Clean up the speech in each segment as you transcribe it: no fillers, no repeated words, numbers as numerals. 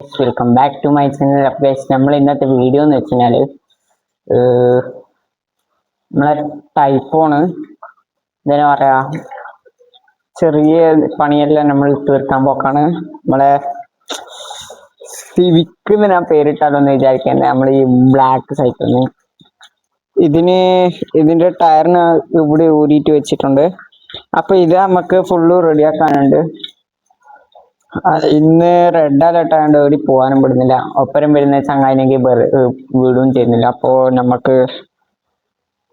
Welcome back to my channel. Updates. നമ്മൾ ഇന്നത്തെ video എന്ന് വെച്ച് കഴിഞ്ഞാൽ നമ്മളെ ടൈഫോണ് എന്താ പറയാ, ചെറിയ പണിയെല്ലാം നമ്മൾ തീർക്കാൻ പോക്കാണ്. നമ്മളെ സിവിക്ക് എന്ന് ഞാൻ പേരിട്ടാലോന്ന് വിചാരിക്കുന്നത്. നമ്മൾ ഈ ബ്ലാക്ക് സൈക്കിളിന് ഇതിന്റെ ടയറിന് ഇവിടെ ഊരിയിട്ട് വെച്ചിട്ടുണ്ട്. അപ്പൊ ഇത് നമുക്ക് ഫുള്ള് റെഡിയാക്കാനുണ്ട്. ഇന്ന് റെഡ് അലർട്ട് ആയതുകൊണ്ട് എവിടെ പോകാനും വിടുന്നില്ല. ഒപ്പരം വരുന്ന ചങ്ങായിനെങ്കിൽ വിടുകയും ചെയ്യുന്നില്ല. അപ്പോൾ നമുക്ക്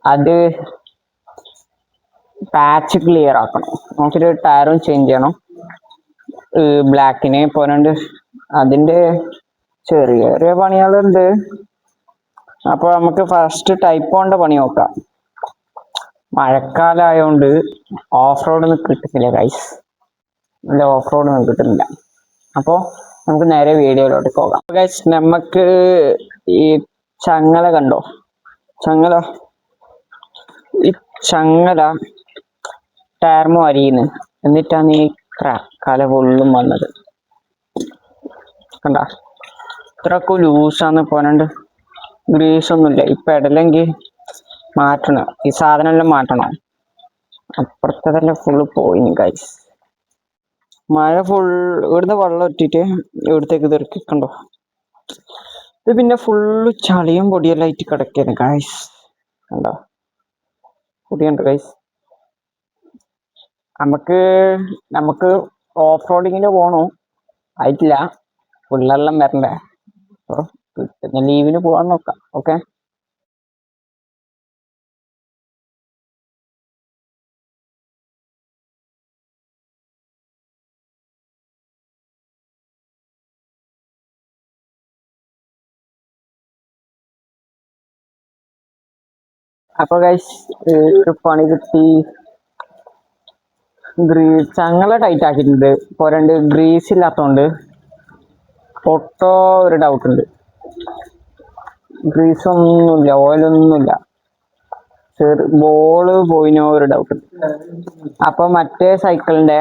അത് പാച്ച് ക്ലിയർ ആക്കണം. നമുക്കൊരു ടയറും ചേഞ്ച് ചെയ്യണം. ബ്ലാക്കിന് പോരാണ്ട് അതിന്റെ ചെറിയ ചെറിയ പണികളുണ്ട്. അപ്പോൾ നമുക്ക് ഫസ്റ്റ് ടൈപ്പോണിന്റെ പണി നോക്കാം. മഴക്കാലമായോണ്ട് ഓഫ് റോഡൊന്നും കിട്ടുന്നില്ല ഗൈസ്. നല്ല ഓഫ് റോഡ് ഒന്നും കിട്ടുന്നില്ല. അപ്പോൾ നമുക്ക് നേരെ വീഡിയോയിലോട്ട് പോകാം. ഗൈസ്, നമുക്ക് ഈ ചങ്ങല കണ്ടോ? ഈ ചങ്ങല ടയർമോ അരിയുന്നു. എന്നിട്ടാണ് ഈ കല ഫുള്ളും വന്നത്. കണ്ട, ഇത്രക്ക് ലൂസാന്ന് പോരാണ്ട് ഗ്രീസ് ഒന്നുമില്ല. ഈ പെടലെങ്കിൽ മാറ്റണം, ഈ സാധനം എല്ലാം മാറ്റണം. അപ്പുറത്തതെല്ലാം ഫുള്ള് പോയിന് ഗൈസ്. മഴ ഇവിടുന്ന് വെള്ളം ഇട്ടിട്ട് ഇവിടത്തേക്ക് തെറിക്കണ്ടോ. ഇത് പിന്നെ ഫുള്ള് ചളിയും പൊടിയെല്ലാം ആയിട്ട് കിടക്കുന്നു ഗൈസ്. കണ്ടോ, പൊടിയുണ്ട് ഗൈസ്. നമുക്ക് ഓഫ് റോഡിങ്ങിന് പോണു. ആയിട്ടില്ല, പിള്ളേരെല്ലാം വരണ്ടേ. അപ്പോൾ കിട്ടുന്ന ലീവിന് പോകാൻ നോക്കാം. ഓക്കെ. അപ്പൊ ഗൈസ്, ഒരു പണി കിട്ടി. ചങ്ങല ടൈറ്റ് ആക്കിയിട്ടുണ്ട്. പോരാണ്ട് ഗ്രീസ് ഇല്ലാത്തോണ്ട് പൊട്ടോ ഒരു ഡൗട്ട് ഉണ്ട്. ഗ്രീസ് ഒന്നുമില്ല, ഓയിലൊന്നുമില്ല. ബോള് പോയിനോ ഒരു ഡൗട്ട് ഉണ്ട്. അപ്പൊ മറ്റേ സൈക്കിളിന്റെ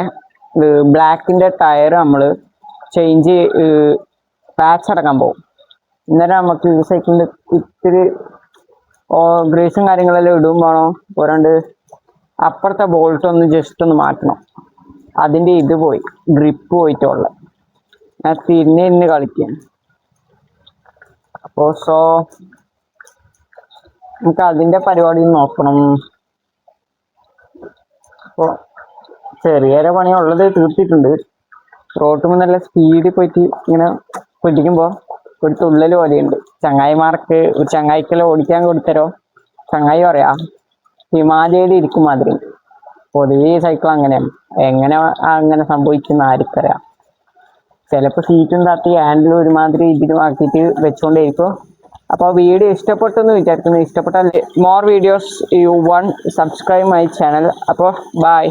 ബ്ലാക്കിന്റെ ടയർ നമ്മള് ചേഞ്ച് പാച്ച് അടക്കാൻ പോകും. ഇന്നേരം നമുക്ക് ഈ സൈക്കിളിന്റെ ഇത്തിരി ഗ്രീസും കാര്യങ്ങളെല്ലാം ഇടും വേണം. പോരാണ്ട് അപ്പുറത്തെ ബോൾട്ട് ഒന്ന് ജസ്റ്റ് ഒന്ന് മാറ്റണം. അതിന്റെ ഇത് പോയി, ഗ്രിപ്പ് പോയിട്ടുള്ള. ഞാൻ തിരിഞ്ഞ് കളിക്കുകയാണ്. അപ്പോൾ നമുക്ക് അതിന്റെ പരിപാടി നോക്കണം. അപ്പോൾ ചെറിയ പണിയുള്ളത് തീർത്തിട്ടുണ്ട്. റോട്ടുമ്പോൾ നല്ല സ്പീഡിൽ പോയിട്ട് ഇങ്ങനെ പൊട്ടിക്കുമ്പോൾ ഒരു തുള്ളൽ പോലെയുണ്ട്. ഒരു ചങ്ങായിക്കെല്ലാം ഓടിക്കാൻ കൊടുത്തരോ. ചങ്ങായി പറയാ ഹിമാലയയിൽ ഇരിക്കും മാതിരി. പൊതുവെ സൈക്കിൾ അങ്ങനെയാണ്. അങ്ങനെ സംഭവിക്കുന്ന ആർക്കറിയാം. ചിലപ്പോൾ സീറ്റും താത്തി ഹാൻഡിൽ ഒരുമാതിരി ഇതിലും ആക്കിയിട്ട് വെച്ചുകൊണ്ടേയിരിക്കും. അപ്പോൾ വീഡിയോ ഇഷ്ടപ്പെട്ടെന്ന് വിചാരിക്കുന്നു. ഇഷ്ടപ്പെട്ടാൽ more videos you one subscribe my channel. അപ്പോൾ ബൈ.